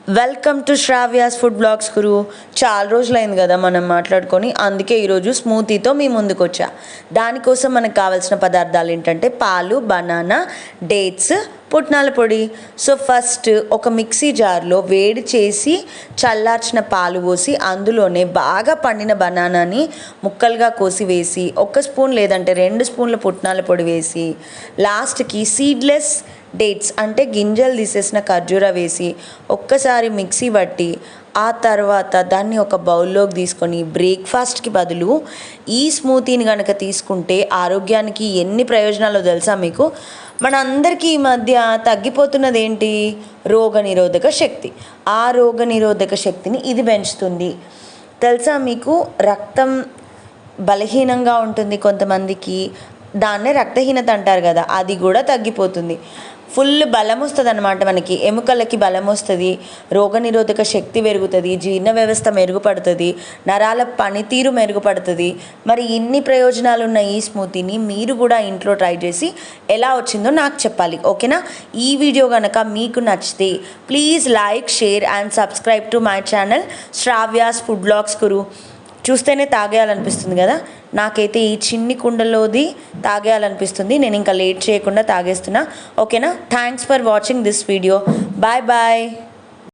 Welcome to Sravya's food blogs గురు. చాలా రోజులైంది కదా మనం మాట్లాడుకొని, అందుకే ఈరోజు స్మూతీతో మీ ముందుకు వచ్చా. దానికోసం మనకు కావాల్సిన పదార్థాలు ఏంటంటే పాలు, బనానా, డేట్స్, పుట్నాల పొడి. సో ఫస్ట్ ఒక మిక్సీ జార్లో వేడి చేసి చల్లార్చిన పాలు పోసి అందులోనే బాగా పండిన బనానాని ముక్కలుగా కోసి వేసి 1 స్పూన్ లేదంటే 2 స్పూన్ల పుట్నాల పొడి వేసి లాస్ట్కి సీడ్లెస్ డేట్స్ అంటే గింజలు తీసేసిన ఖర్జూర వేసి ఒక్కసారి మిక్సీ పట్టి ఆ తర్వాత దాన్ని ఒక బౌల్లోకి తీసుకొని బ్రేక్ఫాస్ట్కి బదులు ఈ స్మూతీని కనుక తీసుకుంటే ఆరోగ్యానికి ఎన్ని ప్రయోజనాలు తెలుసా మీకు? మన అందరికీ ఈ మధ్య తగ్గిపోతున్నది ఏంటి? రోగనిరోధక శక్తి. ఆ రోగనిరోధక శక్తిని ఇది పెంచుతుంది. తెలుసా మీకు? రక్తం బలహీనంగా ఉంటుంది కొంతమందికి, దాన్నే రక్తహీనత అంటారు కదా, అది కూడా తగ్గిపోతుంది. ఫుల్ బలం వస్తుంది అన్నమాట. మనకి ఎముకలకి బలం వస్తుంది, రోగనిరోధక శక్తి పెరుగుతుంది, జీర్ణ వ్యవస్థ మెరుగుపడుతుంది, నరాల పనితీరు మెరుగుపడుతుంది. మరి ఇన్ని ప్రయోజనాలు ఉన్న ఈ స్మూతీని మీరు కూడా ఇంట్లో ట్రై చేసి ఎలా వచ్చిందో నాకు చెప్పాలి, ఓకేనా? ఈ వీడియో కనుక మీకు నచ్చితే please like, share and subscribe to my channel Sravya's food blogs గురు. చూస్తేనే తాగేయాలనిపిస్తుంది కదా, నాకైతే ఈ చిన్ని కుండలోది తాగేయాలనిపిస్తుంది. నేను ఇంకా లేట్ చేయకుండా తాగేస్తున్నా, ఓకేనా? Thanks for watching this video. Bye bye.